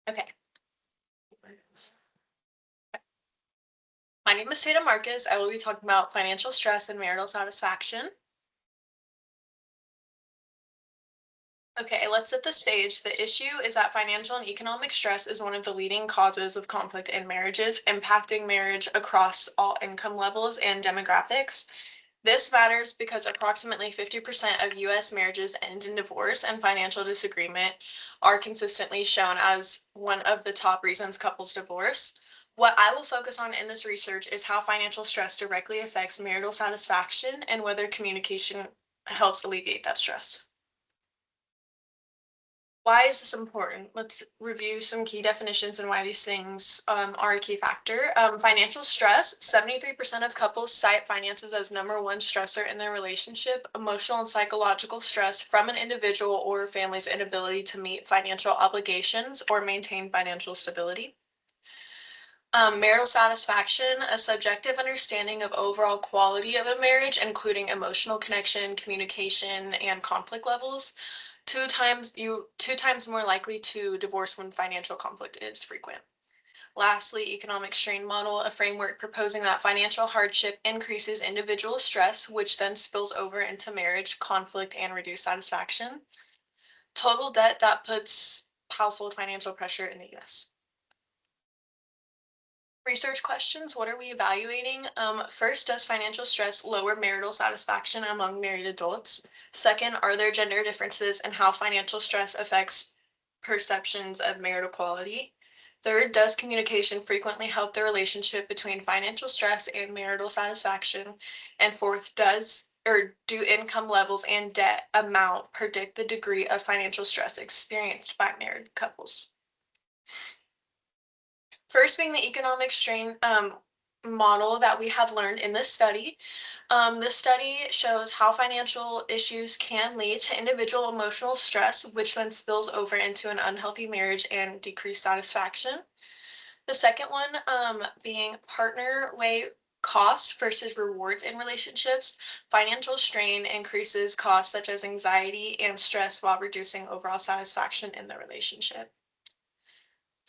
Okay. My name is Tatum Marques. I will be talking about financial stress and marital satisfaction. Okay, let's set the stage. The issue is that financial and economic stress is one of the leading causes of conflict in marriages, impacting marriage across all income levels and demographics. This matters because approximately 50% of US marriages end in divorce, and financial disagreement are consistently shown as one of the top reasons couples divorce. What I will focus on in this research is how financial stress directly affects marital satisfaction and whether communication helps alleviate that stress. Why is this important? Let's review some key definitions and why these things are a key factor. Financial stress, 73% of couples cite finances as number one stressor in their relationship. Emotional and psychological stress from an individual or family's inability to meet financial obligations or maintain financial stability. Marital satisfaction, a subjective understanding of overall quality of a marriage, including emotional connection, communication, and conflict levels. Two times more likely to divorce when financial conflict is frequent. Lastly, economic strain model, a framework proposing that financial hardship increases individual stress, which then spills over into marriage, conflict, and reduced satisfaction. Total debt that puts household financial pressure in the US. Research questions. What are we evaluating? First, does financial stress lower marital satisfaction among married adults? Second, are there gender differences in how financial stress affects perceptions of marital quality? Third, does communication frequently help the relationship between financial stress and marital satisfaction? And fourth, do income levels and debt amount predict the degree of financial stress experienced by married couples? First being the economic strain model that we have learned in this study. This study shows how financial issues can lead to individual emotional stress, which then spills over into an unhealthy marriage and decreased satisfaction. The second one being partner weight cost versus rewards in relationships. Financial strain increases costs such as anxiety and stress while reducing overall satisfaction in the relationship.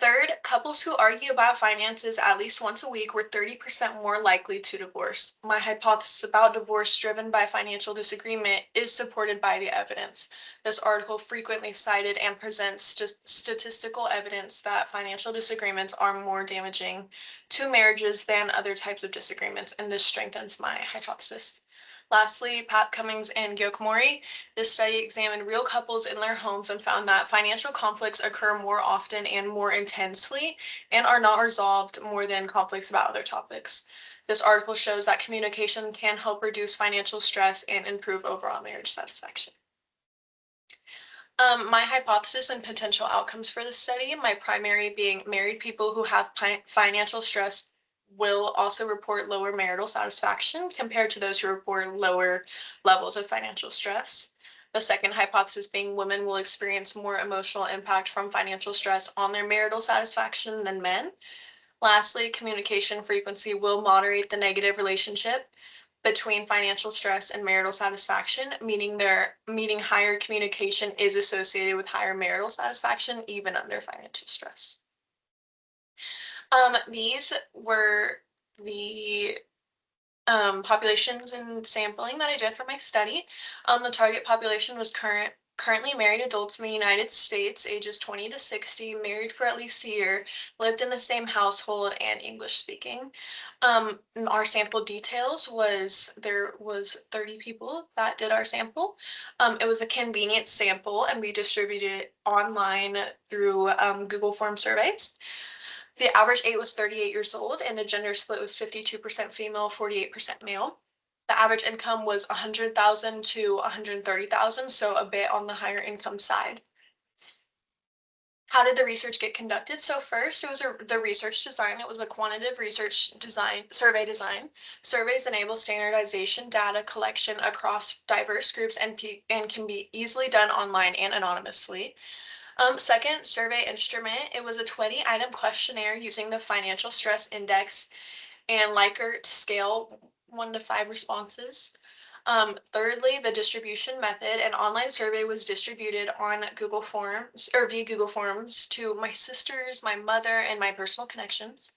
Third, couples who argue about finances at least once a week were 30% more likely to divorce. My hypothesis about divorce driven by financial disagreement is supported by the evidence. This article frequently cited and presents just statistical evidence that financial disagreements are more damaging to marriages than other types of disagreements, and this strengthens my hypothesis. Lastly, Pat Cummings and Gyokomori. This study examined real couples in their homes and found that financial conflicts occur more often and more intensely and are not resolved more than conflicts about other topics. This article shows that communication can help reduce financial stress and improve overall marriage satisfaction. My hypothesis and potential outcomes for this study, my primary being married people who have financial stress will also report lower marital satisfaction compared to those who report lower levels of financial stress. The second hypothesis being women will experience more emotional impact from financial stress on their marital satisfaction than men. Lastly, communication frequency will moderate the negative relationship between financial stress and marital satisfaction, meaning higher communication is associated with higher marital satisfaction even under financial stress. These were the populations and sampling that I did for my study. The target population was currently married adults in the United States, ages 20 to 60, married for at least a year, lived in the same household, and English speaking. Our sample details there was 30 people that did our sample. It was a convenient sample, and we distributed it online through Google Form surveys. The average age was 38 years old, and the gender split was 52% female, 48% male. The average income was 100,000 to 130,000, so a bit on the higher income side. How did the research get conducted? So first, it was the research design. It was a quantitative research design, survey design. Surveys enable standardization data collection across diverse groups and can be easily done online and anonymously. Second, survey instrument. It was a 20-item questionnaire using the financial stress index and Likert scale, 1 to 5 responses. Thirdly, the distribution method. An online survey was distributed on Google Forms or via Google Forms to my sisters, my mother, and my personal connections.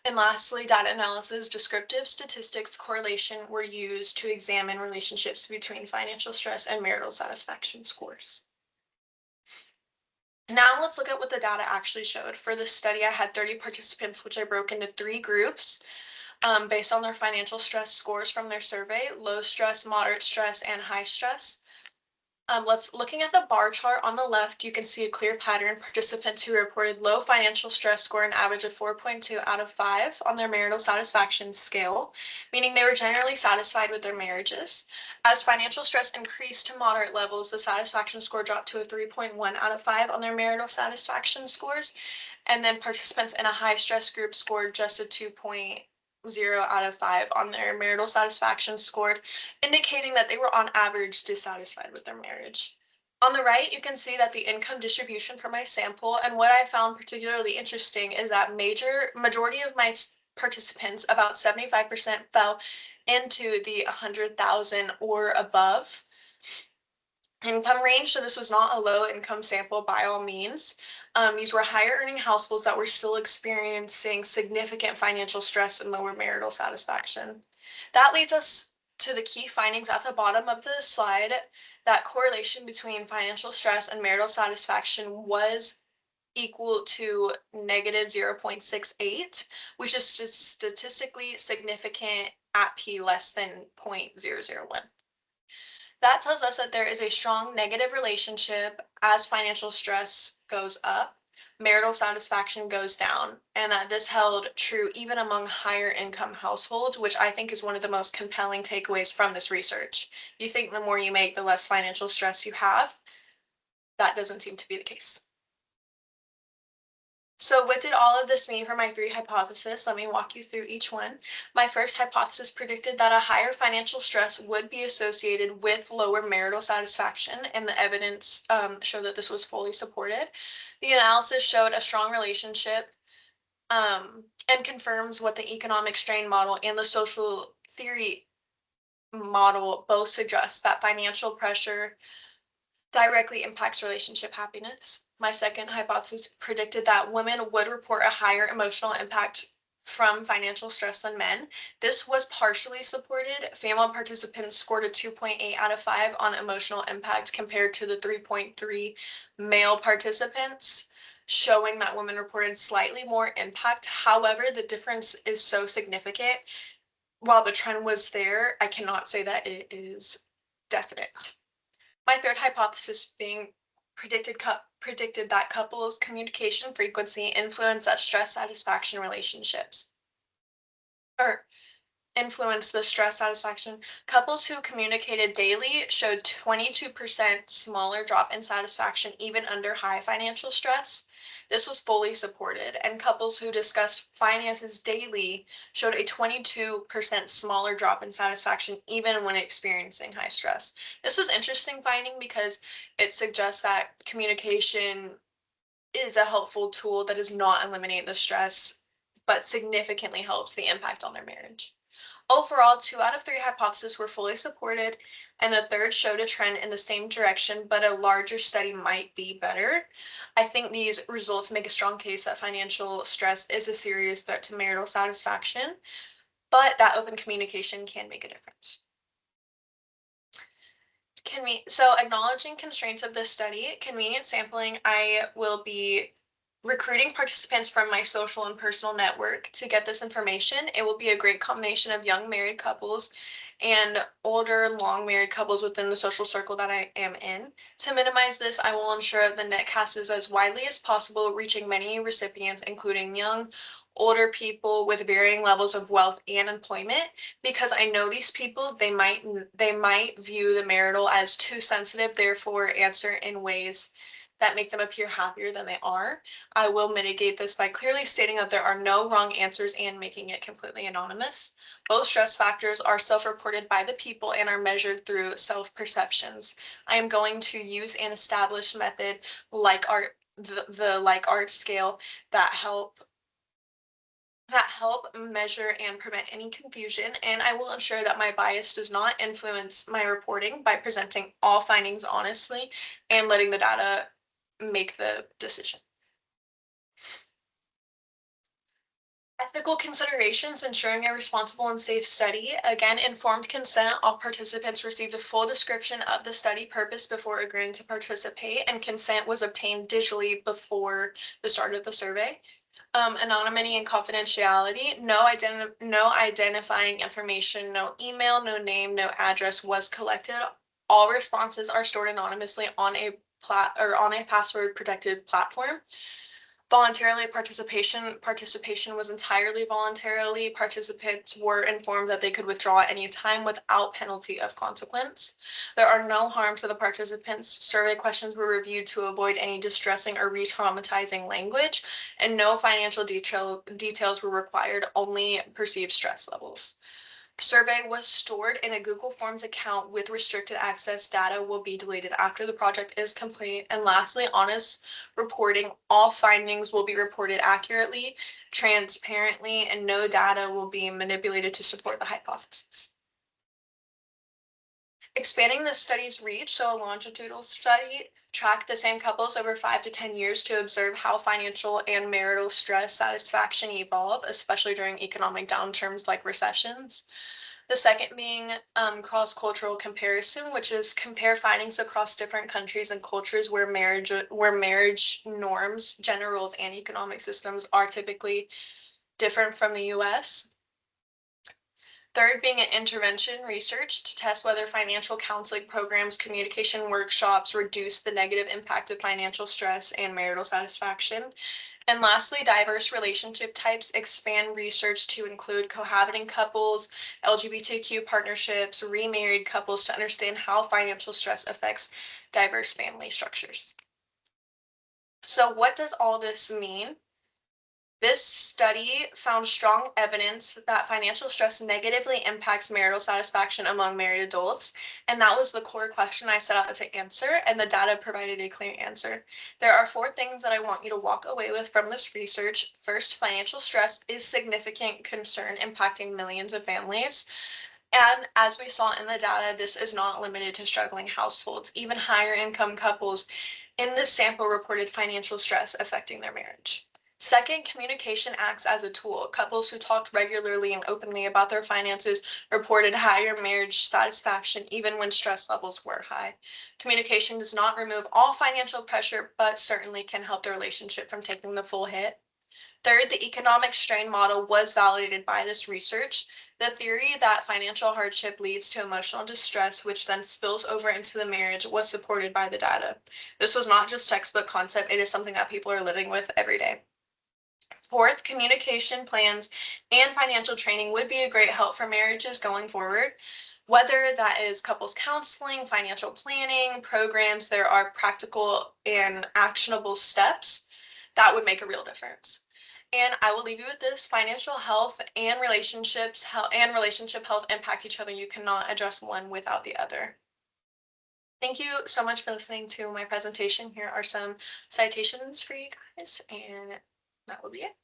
And lastly, data analysis, descriptive statistics correlation were used to examine relationships between financial stress and marital satisfaction scores. Now let's look at what the data actually showed. For this study, I had 30 participants, which I broke into 3 groups based on their financial stress scores from their survey: low stress, moderate stress, and high stress. Looking at the bar chart on the left, you can see a clear pattern. Participants who reported low financial stress score an average of 4.2 out of 5 on their marital satisfaction scale, meaning they were generally satisfied with their marriages. As financial stress increased to moderate levels, the satisfaction score dropped to a 3.1 out of 5 on their marital satisfaction scores, and then participants in a high stress group scored just a 2.0 out of 5 on their marital satisfaction score, indicating that they were on average dissatisfied with their marriage. On the right, you can see that the income distribution for my sample, and what I found particularly interesting is that majority of my participants, about 75%, fell into the 100,000 or above income range. So this was not a low income sample by all means. These were higher earning households that were still experiencing significant financial stress and lower marital satisfaction. That leads us to the key findings at the bottom of the slide. That correlation between financial stress and marital satisfaction was equal to negative 0.68, which is statistically significant at p less than 0.001. That tells us that there is a strong negative relationship as financial stress goes up, marital satisfaction goes down, and that this held true even among higher income households, which I think is one of the most compelling takeaways from this research. You think the more you make, the less financial stress you have. That doesn't seem to be the case. So what did all of this mean for my 3 hypotheses? Let me walk you through each one. My first hypothesis predicted that a higher financial stress would be associated with lower marital satisfaction, and the evidence showed that this was fully supported. The analysis showed a strong relationship and confirms what the economic strain model and the social theory model both suggest, that financial pressure directly impacts relationship happiness. My second hypothesis predicted that women would report a higher emotional impact from financial stress than men. This was partially supported. Female participants scored a 2.8 out of 5 on emotional impact compared to the 3.3 male participants, showing that women reported slightly more impact. However, the difference is so significant. While the trend was there, I cannot say that it is definite. My third hypothesis being predicted that couples' communication frequency influence that stress satisfaction relationships, or influence the stress satisfaction. Couples who communicated daily showed 22% smaller drop in satisfaction even under high financial stress. This was fully supported, and couples who discussed finances daily showed a 22% smaller drop in satisfaction even when experiencing high stress. This is interesting finding because it suggests that communication is a helpful tool that does not eliminate the stress, but significantly helps the impact on their marriage. Overall, 2 out of 3 hypotheses were fully supported, and the third showed a trend in the same direction, but a larger study might be better. I think these results make a strong case that financial stress is a serious threat to marital satisfaction, but that open communication can make a difference. So acknowledging constraints of this study, convenient sampling, I will be recruiting participants from my social and personal network to get this information. It will be a great combination of young married couples and older long married couples within the social circle that I am in. To minimize this, I will ensure the netcast is as widely as possible, reaching many recipients, including young, older people with varying levels of wealth and employment, because I know these people, they might view the marital as too sensitive, therefore answer in ways that make them appear happier than they are. I will mitigate this by clearly stating that there are no wrong answers and making it completely anonymous. Both stress factors are self-reported by the people and are measured through self-perceptions. I am going to use an established method like the Likert scale that help that help measure and prevent any confusion, and I will ensure that my bias does not influence my reporting by presenting all findings honestly and letting the data make the decision. Ethical considerations ensuring a responsible and safe study. Again, informed consent. All participants received a full description of the study purpose before agreeing to participate, and consent was obtained digitally before the start of the survey. Anonymity and confidentiality. No identifying information, no email, no name, no address was collected. All responses are stored anonymously on a password protected platform. Voluntarily participation was entirely voluntarily. Participants were informed that they could withdraw at any time without penalty of consequence. There are no harms to the participants. Survey questions were reviewed to avoid any distressing or re-traumatizing language, and no financial details were required, only perceived stress levels. Survey was stored in a Google Forms account with restricted access. Data will be deleted after the project is complete. And lastly, honest reporting. All findings will be reported accurately, transparently, and no data will be manipulated to support the hypothesis. Expanding the study's reach, so a longitudinal study tracked the same couples over 5 to 10 years to observe how financial and marital stress satisfaction evolve, especially during economic downturns like recessions. The second being cross-cultural comparison, which is compare findings across different countries and cultures where marriage norms, gender roles, and economic systems are typically different from the U.S. Third being an intervention research to test whether financial counseling programs, communication workshops reduce the negative impact of financial stress and marital satisfaction. And lastly, diverse relationship types. Expand research to include cohabiting couples, LGBTQ partnerships, remarried couples to understand how financial stress affects diverse family structures. So what does all this mean? This study found strong evidence that financial stress negatively impacts marital satisfaction among married adults, and that was the core question I set out to answer, and the data provided a clear answer. There are 4 things that I want you to walk away with from this research. First, financial stress is significant concern impacting millions of families. And as we saw in the data, this is not limited to struggling households. Even higher income couples in this sample reported financial stress affecting their marriage. Second, communication acts as a tool. Couples who talked regularly and openly about their finances reported higher marriage satisfaction even when stress levels were high. Communication does not remove all financial pressure, but certainly can help the relationship from taking the full hit. Third, the economic strain model was validated by this research. The theory that financial hardship leads to emotional distress, which then spills over into the marriage, was supported by the data. This was not just textbook concept, it is something that people are living with every day. Fourth, communication plans and financial training would be a great help for marriages going forward. Whether that is couples counseling, financial planning, programs, there are practical and actionable steps that would make a real difference. And I will leave you with this: financial health and relationship health impact each other. You cannot address one without the other. Thank you so much for listening to my presentation. Here are some citations for you guys, and that will be it.